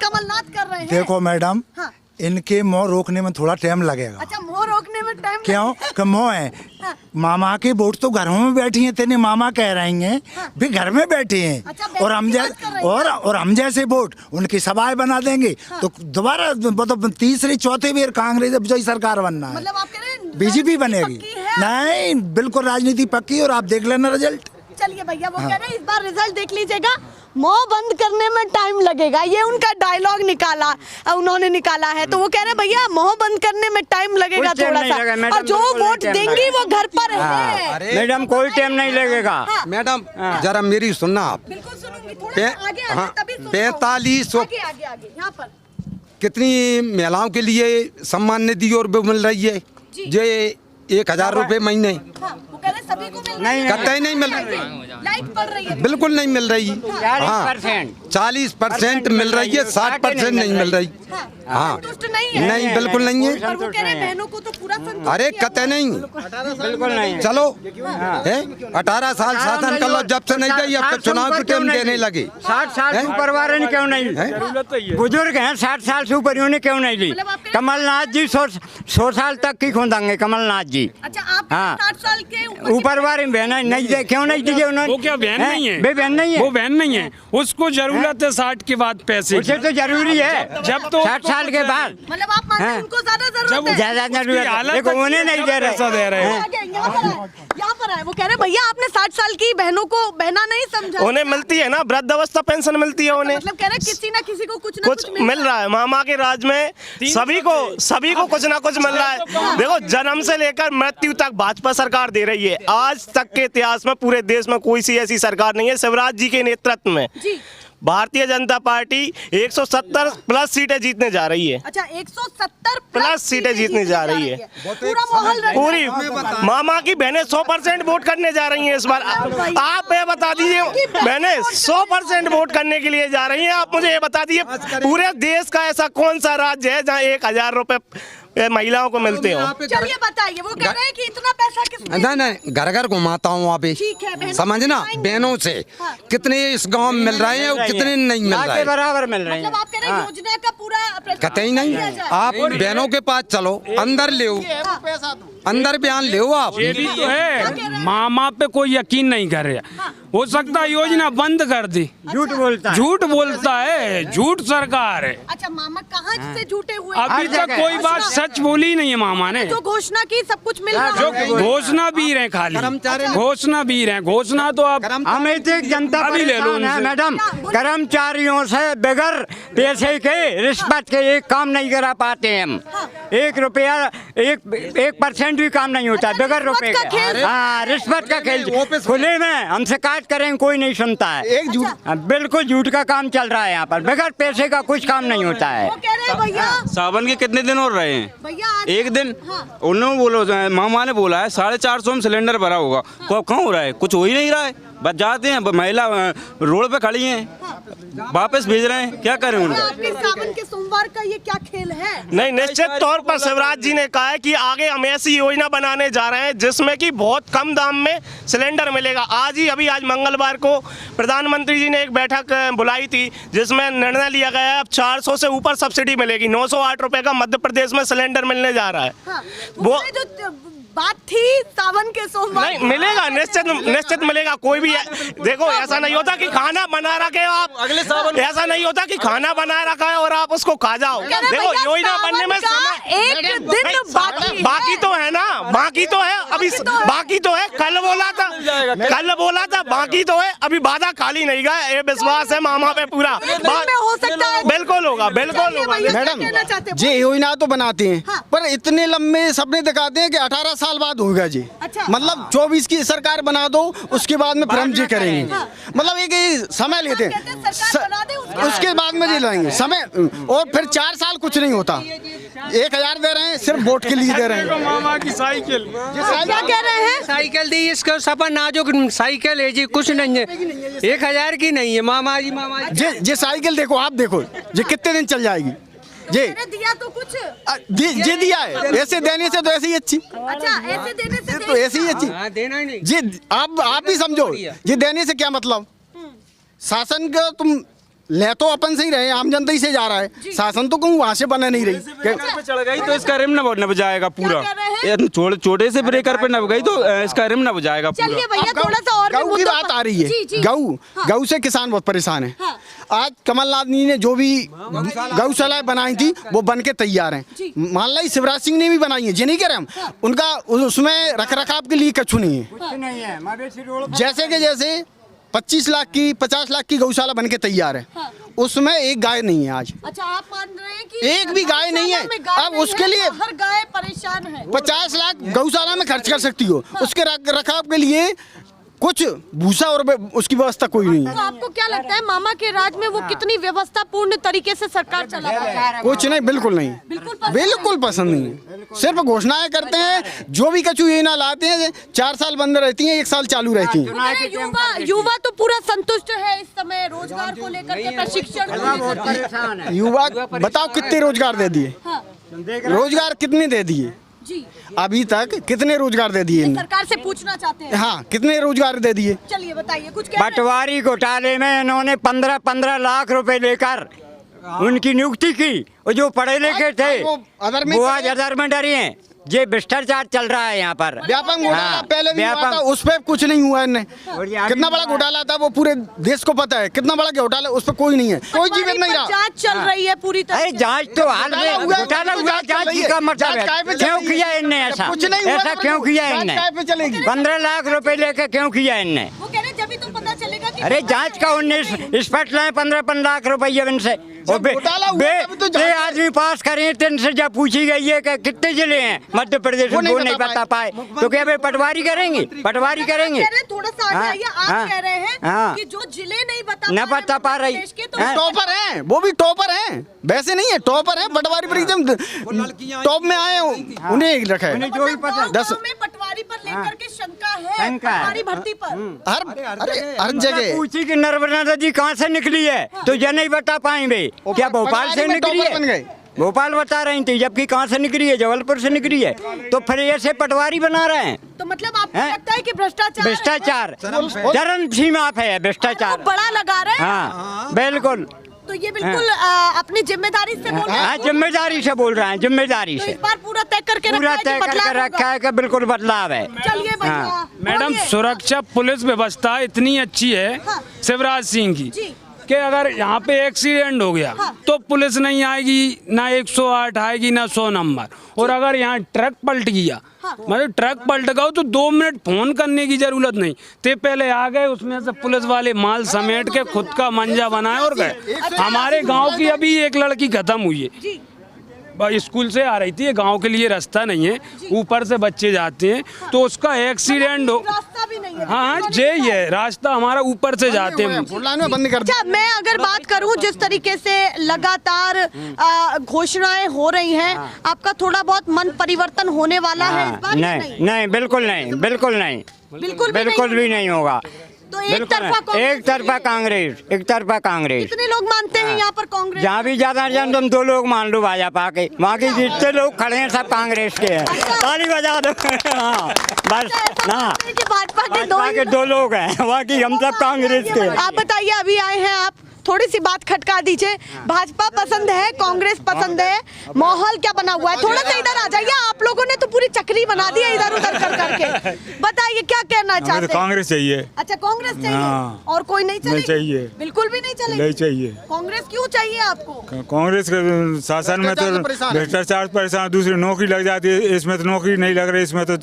कर रहे हैं। देखो मैडम, हाँ। इनके मुँह रोकने में थोड़ा टाइम लगेगा। अच्छा, मुँह रोकने में टाइम क्यों? कि मुँह है, हाँ। मामा के वोट तो घरों में बैठी हैं, तेने मामा कह रही हैं, भी घर में बैठे हैं। अच्छा, और हम बैठने की बात कर रही हैं। और हम जैसे वोट उनकी सभाएं बना देंगे तो दोबारा मतलब तीसरी चौथी बार कांग्रेस जय सरकार बनना है, मतलब आप कह रहे हैं बीजेपी बनेगी। पक्की है? नहीं, बिल्कुल राजनीति पक्की, और आप देख लेना रिजल्ट। चलिए भैया, वो कह रहे हैं इस बार रिजल्ट देख लीजिएगा, मुंह बंद करने में टाइम लगेगा। ये उनका डायलॉग उन्होंने निकाला है। तो वो कह रहे हैं भैया मुंह बंद करने में टाइम लगेगा कोई टाइम थोड़ा नहीं सा, लगेगा, मैडम, और जो बिल्कुल वोट नहीं टाइम देंगी लगेगा। वो घर पर है। हाँ, मैडम कोई टाइम नहीं लगेगा। मैडम जरा मेरी सुनना आप। बिल्कुल सुनूंगी, थोड़ा सा आगे आ जाए, तभी सुन पाऊंगी। 4500 आगे यहाँ पर कितनी महिलाओं के लिए सम्मान निधि और भी मिल रही है, ये 1000 रुपए महीने। हाँ, वो कह रहे हैं सभी को मिल रहा नहीं, है। कतई नहीं मिल रही, लाइट पड़ रही है। बिल्कुल नहीं मिल रही। 40% मिल रही है, 60% नहीं मिल रही। हाँ, संतुष्ट नहीं है। नहीं, बिल्कुल नहीं है। और वो कह रहे हैं बहनों को तो पूरा संतुष्ट अरे किया कतई नहीं, बिल्कुल नहीं। चलो है 18 साल शासन कर लो, जब से नहीं गई अब तो चुनाव की टाइम देने लगे। 60 साल से ऊपर वाले ने क्यों नहीं? बुजुर्ग हैं 60 साल से ऊपर, उन्हें क्यों नहीं ली? मतलब आप कह रहे हैं- कमलनाथ जी 100 साल तक की खोदेंगे कमलनाथ जी। अच्छा, आप हाँ। 60 साल के ऊपर वाले बहन नहीं दे, क्यों नहीं दिए उन्होंने? वो क्या बहन नहीं है? वे बहन नहीं है, वो बहन नहीं है, उसको जरूरत है 60 के बाद पैसे उसे की। तो जरूरी है जब तो 60 साल के बाद। मतलब आप मानते हैं हाँ। उनको ज्यादा जरूरत जब है? ज्यादा जरूरत है, हालत देखो अच्छी उन्हें है, नहीं तब दे रहे। पैसा दे रहे हैं। आगे, यहाँ पर आए। वो कह रहे भैया आपने 60 साल की बहनों को बहना नहीं समझा। उन्हें मिलती है ना, वृद्धावस्था पेंशन मिलती है उन्हें। मतलब कह रहे किसी ना किसी को कुछ ना कुछ मिल रहा है मामा के राज में, सभी को कुछ ना कुछ मिल रहा है। देखो, जन्म से लेकर मृत्यु तक भाजपा सरकार दे रही है। आज तक के इतिहास में पूरे देश में कोई सी ऐसी सरकार नहीं है। शिवराज जी के नेतृत्व में जी। भारतीय जनता पार्टी 170 प्लस सीटें जीतने जा रही है। अच्छा, 170 प्लस सीटें जीतने जा रही है। पूरा माहौल पूरी मामा की बहनें 100% वोट करने जा रही हैं इस बार। आप ये बता दीजिए, बहनें 100% वोट करने के लिए जा रही हैं। आप मुझे ये बता दीजिए, पूरे देश का ऐसा कौन सा राज्य है जहाँ 1000 रुपए महिलाओं को मिलते हो? चलिए बताइए, वो कह रहे हैं कि इतना पैसा किसने? नहीं, घर घर घुमाता हूँ आप, ठीक है, बहनों समझना को बहनों से हाँ। कितने इस गांव में मिल रहे हैं और कितने नहीं मिल ना रहे के हैं। बराबर मिल रहे हैं। मतलब आप कह रहे हैं योजना का पूरा प्रचार कतई नहीं, किया जाए। आप बहनों के पास चलो, अंदर ले अंदर बयान ले आप। ये भी तो है, मामा पे कोई यकीन नहीं कर रहा। हो सकता है योजना बंद कर दी। झूठ बोलता है। झूठ बोलता है, झूठ सरकार है। अच्छा, मामा कहाँ से झूठे हुए? अभी तक कोई बात सच बोली नहीं है मामा ने। जो घोषणा की सब कुछ मिल रहा जो है। घोषणा भी रहे, खाली घोषणा भी रहे, घोषणा तो आप हम एक जनता अभी ले लो परेशान है उनसे। मैडम, कर्मचारियों से बगैर पैसे के रिश्वत के एक काम नहीं करा पाते हैं हम। 1 रुपया 1% भी काम नहीं होता बगैर रुपए रिश्वत का खेल। के। हाँ, रिश्वत का खेल खुले में हम शिकायत करें कोई नहीं सुनता है। एक झूठ हाँ, बिल्कुल झूठ का काम चल रहा है यहाँ पर, बगैर पैसे का कुछ काम नहीं होता है। वो कह रहे हैं भैया, सावन के कितने दिन हो रहे हैं? भैया आज- एक दिन हाँ। उन्होंने बोलो, मामा ने बोला है 450 में सिलेंडर भरा होगा। कहाँ हो रहा है? कुछ हो ही नहीं रहा है। बस जाते हैं, महिला रोड पे खड़ी हैं, वापस भेज रहे हैं, क्या करें उनको? आपके सावन के सोमवार का ये क्या खेल है? नहीं, निश्चित तौर पर शिवराज जी ने कहा है कि आगे हम ऐसी योजना बनाने जा रहे हैं जिसमें कि बहुत कम दाम में सिलेंडर मिलेगा। आज मंगलवार को प्रधानमंत्री जी ने एक बैठक बुलाई थी जिसमें निर्णय लिया गया है अब 400 से ऊपर सब्सिडी मिलेगी। 908 रुपए का मध्य प्रदेश में सिलेंडर मिलने जा रहा है। हाँ, वो जो बात थी सावन के सोमवार। नहीं मिलेगा, निश्चित निश्चित मिलेगा। कोई भी देखो, ऐसा नहीं होता कि खाना बना रखे हो आप, अगले सावन ऐसा नहीं होता कि खाना बना रखा है और आप उसको खा जाओ। देखो योजना बनने में एक दिन बाकी तो है ना, बाकी तो है अभी, बाकी तो है। कल बोला था बाकी तो है, अभी वादा खाली नहीं गया। ये विश्वास है मामा पे पूरा। हो सकता है, बिल्कुल होगा, बिल्कुल होगा। मैडम ये योजना तो बनाते हैं, पर इतने लंबे सपने दिखाते हैं कि 18 साल बाद होगा जी। मतलब 24 की सरकार बना दो, उसके बाद में फिर हम जी करेंगे। मतलब एक समय लेते हैं, उसके बाद में जी लाएंगे समय, और फिर 4 साल कुछ नहीं होता। 1000 दे रहे हैं, सिर्फ वोट के लिए दे रहे हैं। मामा की साइकिल क्या कह रहे हैं? साइकिल दी, इसका सपा नाजुक साइकिल है जी, कुछ नहीं है। 1000 की नहीं है मामा जी। ये साइकिल देखो, आप देखो ये कितने दिन चल जाएगी। ये दिया तो कुछ ये दिया है, ऐसे देने से तो ऐसे ही अच्छी। अच्छा, ऐसे देने से तो ऐसे ही अच्छी। देना ही नहीं। ये आप भी समझो, ये देने से क्या मतलब। शासन का तुम ले तो अपन से ही रहे, आम जनता ही से जा रहा है, शासन तो कहूँ वहाँ से बना नहीं रही। चढ़ गई तो इसका रिम न बजाएगा पूरा। छोटे से ब्रेकर पे न गई तो इसका रिम न बजाएगा पूरा। चलिए भैया, थोड़ा सा और गऊ की बात आ रही है। गऊ से किसान बहुत परेशान है। आज कमलनाथ जी ने जो भी गौशालाएं बनाई थी वो बन के तैयार हैं। मान लो शिवराज सिंह ने भी बनाई है, ये नहीं कह रहे हम, उनका उसमें रख रखाव के लिए कछु नहीं है। जैसे कि जैसे 25 लाख की 50 लाख की गौशाला बन के तैयार है, उसमें एक गाय नहीं है आज। अच्छा, आप मान रहे हैं कि एक भी गाय नहीं है। अब उसके लिए हर गाय परेशान है। 50 लाख गौशाला में खर्च कर सकती हो, उसके रखाव के लिए कुछ भूसा और उसकी व्यवस्था कोई नहीं है। तो आपको क्या लगता है मामा के राज में वो कितनी व्यवस्था पूर्ण तरीके से सरकार चला रहा है? कुछ नहीं, बिल्कुल नहीं, बिल्कुल पसंद नहीं है। सिर्फ घोषणाएं करते हैं, जो भी कछु योजना लाते हैं 4 साल बंद रहती हैं, 1 साल चालू रहती हैं। युवा तो पूरा संतुष्ट है इस समय, रोजगार को लेकर के, प्रशिक्षण को लेकर। युवा बताओ कितने रोजगार दे दिए, रोजगार कितने दे दिए जी, अभी तक कितने रोजगार दे दिए? सरकार से पूछना चाहते हैं। हाँ, कितने रोजगार दे दिए? चलिए बताइए कुछ। पटवारी घोटाले में इन्होंने 15-15 लाख रुपए लेकर उनकी नियुक्ति की, और जो पढ़े लिखे थे वो आज अदर में डरे हैं। ये भ्रष्टाचार चल रहा है यहाँ पर। व्यापक घोटाला पहले भी हुआ था, उस पर कुछ नहीं हुआ इनने। कितना बड़ा घोटाला था वो पूरे देश को पता है, कितना बड़ा घोटाला, उस पर कोई नहीं है, कोई जीवित नहीं रहा। जांच चल रही है पूरी तरह। अरे जांच तो हाल में घोटाला हुआ, जांच का मतलब है क्यों किया इनने ऐसा? ऐसा क्यों किया इनने? 15 लाख रुपए लेके क्यों किया इनने? वो कह रहे जब तो पता चलेगा कि अरे जांच का 19 स्पष्ट लाए 15 लाख रुपये इनसे। आदमी पास करें इनसे जब पूछी गई है कि कितने जिले हैं मध्य प्रदेश में, वो नहीं बता पाए, तो क्या भाई पटवारी करेंगे? पटवारी करेंगे। थोड़ा सा आगे आइए, आप कह रहे हैं कि जो जिले नहीं बता पा रही, टॉपर हैं, वो भी टॉपर हैं, वैसे नहीं है, टॉपर हैं, पटवारी पर एकदम टॉप में आए, उन्हें रखा है। पटवारी पर लेकर के शंका है, पटवारी भर्ती पर हर जगह पूछी कि नर्मदा नदी कहाँ से निकली है, तो ये नहीं बता पाएंगे। क्या भोपाल से निकली है? भोपाल बता रही थी, जबकि कहाँ से निकली है? जबलपुर से निकली है। तो फिर ऐसे पटवारी बना रहे हैं। तो मतलब आपको लगता है कि भ्रष्टाचार चरम सीमा पे है, भ्रष्टाचार बड़ा लगा रहे हैं। हाँ बिल्कुल। तो ये बिल्कुल अपनी जिम्मेदारी से बोल रहे हैं। हाँ, जिम्मेदारी से बोल रहे हैं, जिम्मेदारी से। इस बार पूरा तय करके रखा है कि बिल्कुल बदलाव है। चलिए भैया। मैडम, सुरक्षा पुलिस व्यवस्था इतनी अच्छी है शिवराज सिंह की कि अगर यहाँ पे एक्सीडेंट हो गया तो पुलिस नहीं आएगी, ना 108 आएगी, ना 100 नंबर। और अगर यहाँ ट्रक पलट गया, मतलब ट्रक पलट गया तो 2 मिनट फोन करने की जरूरत नहीं, ते पहले आ गए, उसमें से पुलिस वाले माल समेट के खुद का मंजा बनाए और गए। हमारे गांव की अभी एक लड़की खत्म हुई है, स्कूल से आ रही थी, गांव के लिए रास्ता नहीं है, ऊपर से बच्चे जाते हैं, तो उसका एक्सीडेंट हो। हाँ, यही है रास्ता हमारा, ऊपर से जाते हैं, बंद कर। अच्छा, मैं अगर बात करूं जिस तरीके से लगातार घोषणाएं हो रही हैं, आपका थोड़ा बहुत मन परिवर्तन होने वाला है इस बार? नहीं, बिल्कुल नहीं, बिल्कुल नहीं, बिल्कुल भी नहीं होगा। तो एक तरफा कांग्रेस। कितने लोग मानते हैं यहाँ पर कांग्रेस? जहाँ भी ज्यादा तुम 2 लोग मान लो भाजपा के, वहाँ के जितने लोग खड़े हैं सब कांग्रेस के हैं। ताली बजा दो। हाँ बस ना, भाजपा के 2 लोग हैं, बाकी हम सब कांग्रेस के। आप बताइए, अभी आए हैं आप, थोड़ी सी बात खटका दीजिए। भाजपा पसंद है, कांग्रेस पसंद है, माहौल क्या बना हुआ है? थोड़ा सा इधर आ जाइए, आप लोगों ने तो पूरी चक्री बना दी है इधर उधर कर करके। बताइए क्या कहना चाहते हैं? कांग्रेस चाहिए। अच्छा, कांग्रेस चाहिए और कोई नहीं चलेगी? नहीं चाहिए, बिल्कुल भी नहीं चलेगी। नहीं चाहिए। कांग्रेस क्यों चाहिए आपको? कांग्रेस के शासन में तो भ्रष्टाचार परेशान, दूसरी नौकरी लग जाती है, इसमें तो नौकरी नहीं लग रही, इसमें तो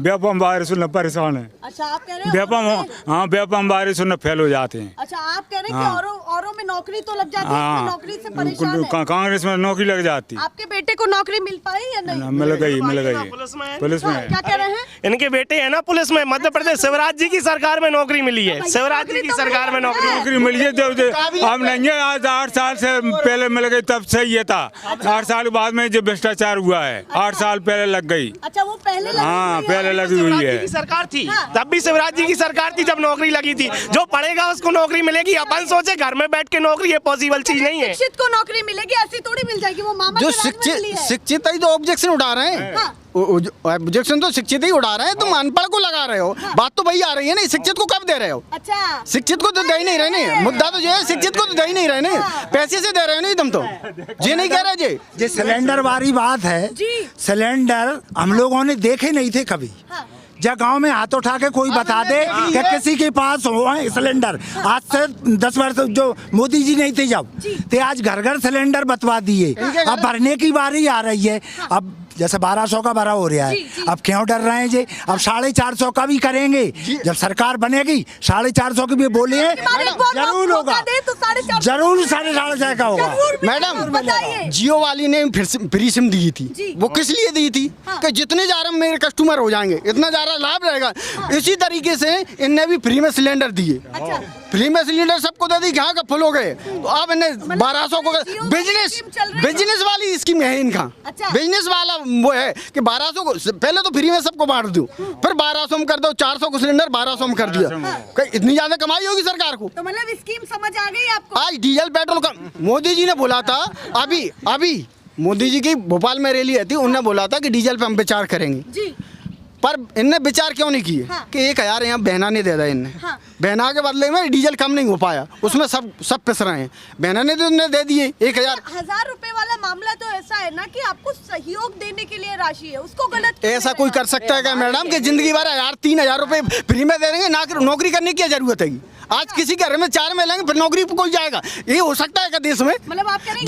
व्यापम बाहर सुनना परेशान है। अच्छा, आप कह रहे हैं व्यापम, हाँ व्यापम बाहर सुनना फेल हो जाते हैं। अच्छा, आप कह रहे हैं कि औरों में नौकरी तो लग जाती है, हाँ, नौकरी से परेशान है। कांग्रेस में नौकरी लग जाती। आपके बेटे को नौकरी मिल पाई या नहीं? मिल गई पुलिस में। क्या कह रहे हैं? इनके बेटे है ना पुलिस में, मध्य प्रदेश शिवराज जी की सरकार में नौकरी मिली है, शिवराज जी की सरकार में नौकरी मिली है। हम नहीं है, आज 8 साल से पहले मिल गई तब सही ये था, 8 साल के बाद में जो भ्रष्टाचार हुआ है 8 साल पहले लग गई। अच्छा, वो पहले हाँ पहले लगी हुई है। सरकार थी तब भी, शिवराज जी की सरकार थी जब नौकरी लगी थी। जो पढ़ेगा उसको नौकरी मिलेगी। अपन सोचे घर में बैठ के नौकरी, ये पॉसिबल चीज नहीं है। शिक्षित को नौकरी मिलेगी ऐसी थोड़ी मिल जाएगी, वो मामा जो शिक्षित ही तो ऑब्जेक्शन उठा रहे हैं। ऑब्जेक्शन तो शिक्षित ही उड़ा रहे हैं, तुम अनपढ़ को लगा रहे हो। बात तो वही आ रही है ना, शिक्षित को कब दे रहे हो? अच्छा, शिक्षित को तो दे ही नहीं रहे ना, मुद्दा तो ये है, शिक्षित को तो दे ही नहीं रहे ना, पैसे से दे रहे हो नहीं तुम तो, ये नहीं कह रहे जी। सिलेंडर वाली बात है, सिलेंडर हम लोगों ने देखे नहीं थे कभी। जब गांव में हाथ उठा के कोई बता दे कि किसी के पास हो सिलेंडर, आज से 10 वर्ष जो मोदी जी नहीं थे जब, तो आज घर घर सिलेंडर बतवा दिए। अब भरने की बारी आ रही है। अब जैसे 1200 का भरा हो रहा है, अब क्यों डर रहे हैं जी? अब 450 का भी करेंगे, जब सरकार बनेगी 450 की भी बोले हैं, जरूर होगा, जरूर 450 का होगा। मैडम, जियो वाली ने फ्री सिम दी थी, वो किस लिए दी थी? कि जितने ज्यादा मेरे कस्टमर हो जाएंगे इतना ज्यादा लाभ रहेगा। इसी तरीके से इनने भी फ्री में सिलेंडर दिए, फ्री में सिलेंडर सबको दे दी, कहाँ का फुल हो गए। तो अब इन्हें 1200 को बिजनेस वाली स्कीम है इनका। बिजनेस वाला वो है कि 1200 को पहले तो फ्री में सबको बांट दो, फिर 1200 में कर दो, 400 को सिलेंडर 1200 में कर दिया। इतनी ज्यादा कमाई होगी सरकार को। तो मतलब स्कीम समझ आ गई आपको? आज डीजल पेट्रोल का मोदी जी ने बोला था, अभी मोदी जी की भोपाल में रैली थी, उन्होंने बोला था कि डीजल पे हम विचार करेंगे जी। पर इनने विचार क्यों नहीं किए? हाँ। कि 1000 यहाँ बहना ने दे दिया इनने। हाँ। बहना के बदले में डीजल कम नहीं हो पाया, उसमें सब पिस रहे हैं। बहना ने तो उन्हें दे दिए 1000 रुपए वाला मामला तो ऐसा है ना कि आपको सहयोग देने के लिए राशि है, उसको गलत ऐसा कोई कर सकता है क्या मैडम? कि जिंदगी भर 1000-3000 रुपए फ्री में दे देंगे, ना नौकरी करने की जरूरत है? आज किसी घर में 4 मिलेंगे फिर नौकरी पर कोई जाएगा? ये हो सकता है क्या देश में? मतलब आप कह रहे हैं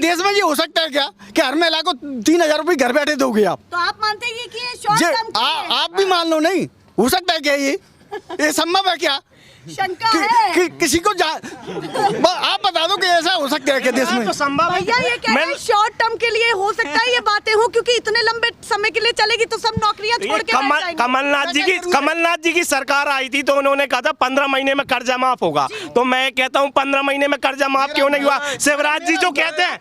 देश में ये हो सकता है क्या कि हर महिला को 3000 रुपए घर बैठे दोगे आप? तो आप मानते हैं कि ये शॉर्ट टर्म आप भी मान लो, नहीं हो सकता है क्या? ये संभव है क्या? शंका है किसी को आप बता दो कि ऐसा हो सकता है क्या देश में? तो संभव है। भैया ये कह रहे हैं शॉर्ट टर्म के लिए हो सकता है ये बातें हो, क्योंकि इतने लंबे समय के लिए चलेगी तो सब नौकरियां छोड़ के कमलनाथ जी की सरकार आई थी तो उन्होंने कहा था 15 महीने में कर्जा माफ होगा। तो मैं कहता हूँ 15 महीने में कर्जा माफ क्यों नहीं हुआ? शिवराज जी जो कहते हैं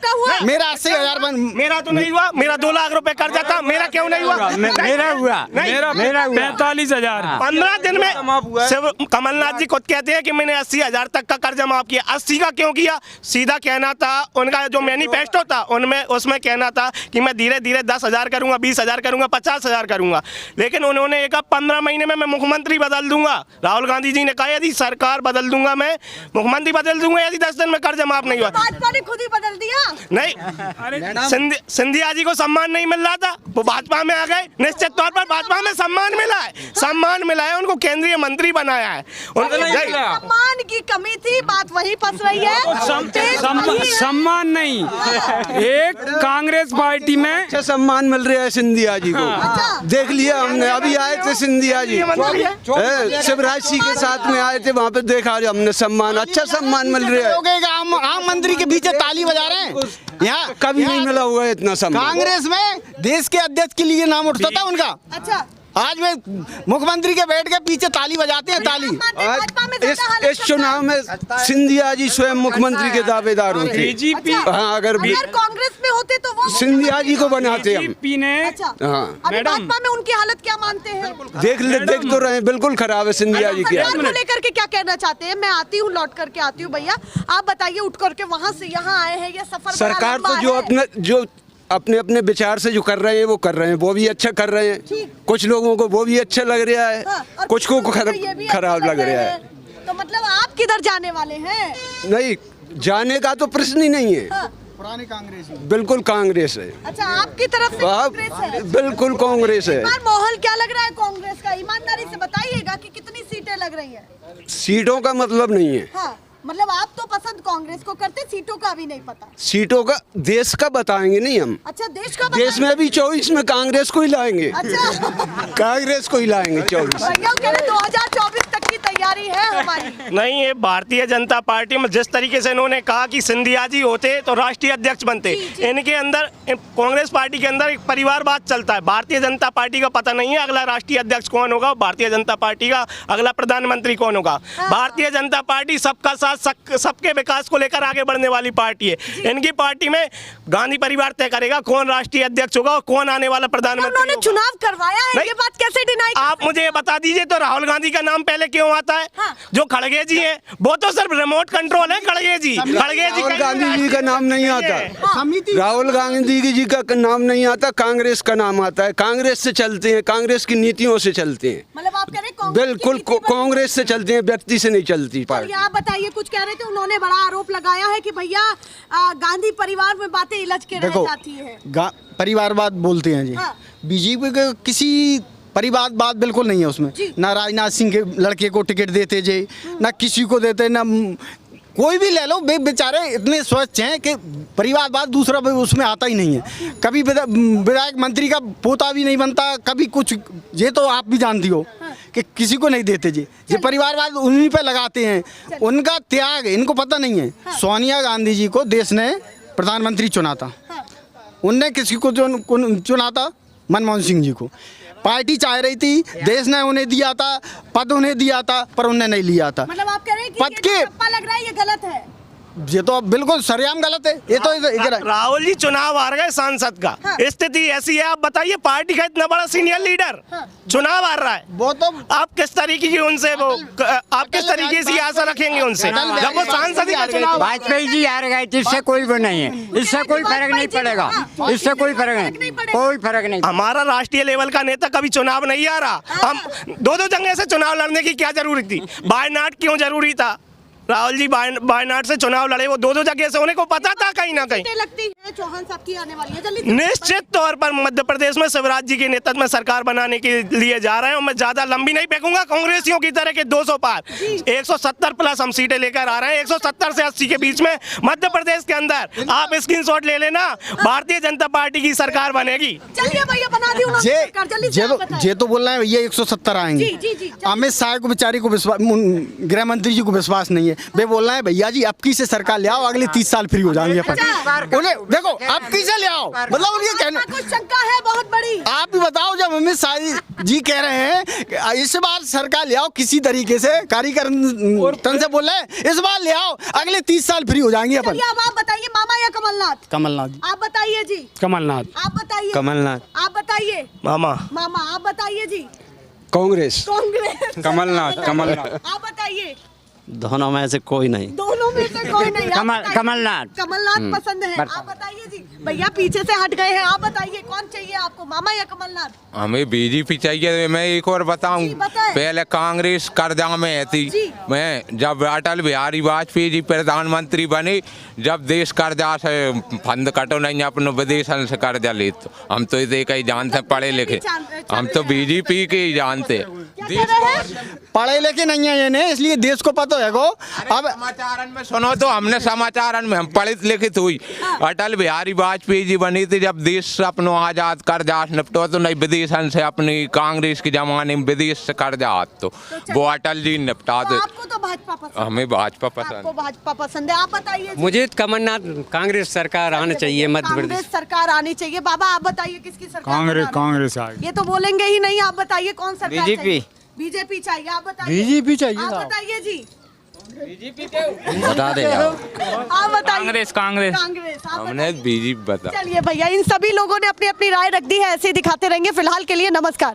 मेरा 80,000 मेरा तो नहीं हुआ, मेरा 2 लाख रुपए कर्जा था, मेरा क्यों नहीं हुआ? मेरा हुआ 45,000 15 दिन में। कमलनाथ जी खुद कहते हैं कि मैंने 80,000 तक का कर्जा माफ किया। 80 का क्यों किया? सीधा कहना था उनका, जो मैनिफेस्टो था उसमें कहना था कि मैं धीरे धीरे 10,000 करूंगा, 20,000 करूंगा, 50,000 करूंगा। लेकिन उन्होंने एक 15 महीने में मैं मुख्यमंत्री बदल दूंगा। राहुल गांधी जी ने कहा यदि सरकार बदल दूंगा, मैं मुख्यमंत्री बदल दूंगा यदि 10 दिन में कर्जा माफ नहीं हुआ। भाजपा ने खुद ही बदल दिया। नहीं, सिंधिया जी को सम्मान नहीं मिल रहा था, वो भाजपा में आ गए। निश्चित तौर पर भाजपा में सम्मान मिला है, उनको केंद्रीय मंत्री बनाया है। सम्मान की कमी थी, बात वही फंस रही है। सम्मान नहीं, एक कांग्रेस पार्टी में अच्छा सम्मान मिल रहा है सिंधिया जी को। देख लिया हमने, अभी आए थे सिंधिया जी शिवराज सिंह के साथ में आए थे, वहाँ पे देखा हमने सम्मान, अच्छा सम्मान मिल रहा है। आम मंत्री के पीछे ताली बजा रहे हैं, यहाँ कभी नहीं मिला हुआ है इतना सम्मान। कांग्रेस में देश के अध्यक्ष के लिए नाम उठता था उनका। अच्छा, आज में मुख्यमंत्री के बैठ के पीछे ताली बजाते हैं, ताली। आज इस चुनाव में सिंधिया जी स्वयं मुख्यमंत्री के दावेदार होते। बीजेपी हाँ, अगर कांग्रेस में होते तो वो सिंधिया जी को बनाते हम। भाजपा में उनकी हालत क्या मानते हैं? देख तो रहे, बिल्कुल खराब है सिंधिया जी की हालत। लेकर के क्या कहना चाहते हैं? मैं आती हूँ, लौट करके आती हूँ। भैया आप बताइए, उठ करके वहाँ से यहाँ आए हैं, ये सफर सरकार तो अपने अपने विचार से जो कर रहे हैं वो कर रहे हैं, वो भी अच्छा कर रहे हैं। कुछ लोगों को वो भी अच्छा लग रहा है, कुछ को खराब लग रहा है। तो मतलब आप किधर जाने वाले हैं? नहीं, जाने का तो प्रश्न ही नहीं है। हाँ। पुरानी कांग्रेस ही। बिल्कुल कांग्रेस है। अच्छा, आपकी तरफ से कांग्रेस है? बिल्कुल कांग्रेस है। इस बार माहौल क्या लग रहा है कांग्रेस का? ईमानदारी से बताइएगा कि कितनी सीटें लग रही हैं? सीटों का मतलब नहीं है। हाँ, मतलब आप तो पसंद कांग्रेस को करते, सीटों का भी नहीं पता। सीटों का देश का बताएंगे नहीं हम। अच्छा, देश का देश में भी 24 में कांग्रेस को ही लाएंगे। अच्छा, कांग्रेस को ही लाएंगे 24। भैया कह रहे 2024 तक की तैयारी है हमारी। नहीं, ये भारतीय जनता पार्टी में जिस तरीके से इन्होंने कहा कि सिंधिया जी होते तो राष्ट्रीय अध्यक्ष बनते, इनके अंदर कांग्रेस पार्टी के अंदर एक परिवारवाद चलता है। भारतीय जनता पार्टी का पता नहीं है अगला राष्ट्रीय अध्यक्ष कौन होगा, भारतीय जनता पार्टी का अगला प्रधानमंत्री कौन होगा। भारतीय जनता पार्टी सबका साथ सबके विकास को लेकर आगे बढ़ने वाली पार्टी है। इनकी पार्टी में गांधी परिवार तय करेगा कौन राष्ट्रीय अध्यक्ष होगा और कौन आने वाला प्रधानमंत्री। उन्होंने चुनाव करवाया है, ये बात कैसे डिनाई? आप मुझे ये बता दीजिए तो राहुल गांधी का नाम पहले क्यों आता है? जो खड़गे जी हैं वो तो सिर्फ रिमोट कंट्रोल है। खड़गे जी राहुल गांधी जी का नाम नहीं आता। राहुल गांधी जी का नाम नहीं आता, कांग्रेस का नाम आता है। कांग्रेस से चलते हैं, कांग्रेस की नीतियों से चलते हैं। मतलब आप कह रहे हैं बिल्कुल कांग्रेस से चलते हैं, व्यक्ति से नहीं चलती पार्टी। आप बताइए, कुछ कह रहे थे, उन्होंने बड़ा आरोप लगाया है कि भैया गांधी परिवार में बातें इलझ के रह जाती है। परिवारवाद बोलते हैं जी। हाँ। बीजेपी के किसी परिवारवाद बिल्कुल नहीं है उसमें। ना राजनाथ सिंह के लड़के को टिकट देते जी, ना किसी को देते, ना कोई भी ले लो, बेचारे इतने स्वच्छ हैं कि परिवारवाद दूसरा उसमें आता ही नहीं है। कभी विधायक मंत्री का पोता भी नहीं बनता, कभी कुछ। ये तो आप भी जानती हो कि किसी को नहीं देते जी। ये परिवारवाद उन्हीं पे लगाते हैं। उनका त्याग इनको पता नहीं है। सोनिया गांधी जी को देश ने प्रधानमंत्री चुना था। उनने किसी को चुना था? मनमोहन सिंह जी को। पार्टी चाह रही थी, देश ने उन्हें दिया था, पद उन्हें दिया था, पर उन्हें नहीं लिया था। मतलब आप कह रहे हैं कि पद के लग रहा है ये गलत है? ये तो बिल्कुल सरेआम गलत है। ये तो राहुल जी चुनाव हार गए सांसद का। स्थिति ऐसी है, आप बताइए, पार्टी का इतना बड़ा सीनियर लीडर चुनाव हार रहा है, वो तो आप किस तरीके की उनसे वो आप किस तरीके से आशा रखेंगे उनसे जब वो सांसद का चुनाव? वाजपेयी जी हार गए, इससे कोई वो नहीं है, इससे कोई फर्क नहीं पड़ेगा, इससे कोई फर्क नहीं, कोई फर्क नहीं। हमारा राष्ट्रीय लेवल का नेता कभी चुनाव नहीं आ रहा। हम दो जगह से चुनाव लड़ने की क्या जरूरत थी? वायनाड क्यों जरूरी था? राहुल जी वायनाड से चुनाव लड़े, वो दो जगह से, उन्हें को पता था कहीं ना कहीं। लगती है चौहान साहब की आने वाली है जल्दी। निश्चित तौर पर मध्य प्रदेश में शिवराज जी के नेतृत्व में सरकार बनाने के लिए जा रहे हैं। मैं ज्यादा लंबी नहीं फेंकूंगा, कांग्रेसियों की तरह के 200 पार 170 प्लस हम सीटें लेकर आ रहे हैं। 170 से 80 के बीच में मध्य प्रदेश के अंदर आप स्क्रीनशॉट ले लेना, भारतीय जनता पार्टी की सरकार बनेगी। चलिए भैया, बना दी उन्होंने। ये तो बोल रहे हैं भैया 170 आएंगे। अमित शाह को बेचारी को विश्वास, गृह मंत्री जी को विश्वास नहीं है। वे बोल रहे हैं भैया जी अब की से सरकार ले आओ, अगले 30 साल फ्री हो जाएंगे अपन। उन्हें देखो अब की से ले आओ, मतलब उनके कहना कुछ शंका है बहुत बड़ी। आप भी बताओ, जब अमित शाह जी कह रहे हैं इस बार सरकार ले आओ किसी तरीके से, कारीगर तन से बोल रहे हैं इस बार ले आओ, अगले 30 साल फ्री हो जाएंगे अपन। अब आप बताइए, मामा या कमलनाथ? कमलनाथ जी। आप बताइए जी। कमलनाथ। आप बताइए। कमलनाथ। आप बताइए। मामा। मामा आप बताइए जी। कांग्रेस। कांग्रेस। कमलनाथ। आप बताइए। दोनों में से कोई नहीं। दोनों में से कोई नहीं। कमलनाथ। कमलनाथ पसंद है। आप बताइए जी। भैया पीछे से हट गए हैं, आप बताइए कौन चाहिए आपको, मामा या कमलनाथ? हमें बीजेपी चाहिए। मैं एक और बताऊं, पहले कांग्रेस कर्जा में थी। मैं जब अटल बिहारी वाजपेयी जी प्रधानमंत्री बने, जब देश कर्जा से फंड कटो नहीं, अपने विदेशन से कर्जा ले, तो हम तो इसे कहीं जानते, पढ़े लिखे, हम तो बीजेपी के ही जानते। पढ़े लिखे नहीं है ये, इसलिए देश को पता है। अब समाचार में सुनो तो, हमने समाचार में हम पढ़ित लिखित हुई, अटल बिहारी वाजपेयी जी बनी थी, जब देश अपनो आजाद कर्जा निपटो तो नहीं, विदेशन से अपनी कांग्रेस के जमाने में विदेश से कर्जा तो वो अटल जी निपटा दे। आपको तो भाजपा पसंद? हमें भाजपा पसंद। आपको भाजपा पसंद है, आप बताइए। मुझे कमलनाथ, कांग्रेस सरकार आनी चाहिए मध्य प्रदेश। कांग्रेस सरकार आनी चाहिए। बाबा आप बताइए किसकी सरकार? कांग्रेस आ गई। ये तो बोलेंगे ही नहीं, आप बताइए कौन सरकार? बीजेपी। बीजेपी चाहिए, आप बताइए। बीजेपी चाहिए। आप बताइए जी। बता दे आप बताइए। कांग्रेस। कांग्रेस। हमने बीजेपी बता। चलिए भैया, इन सभी लोगों ने अपनी अपनी राय रख दी है, ऐसे ही दिखाते रहेंगे। फिलहाल के लिए नमस्कार।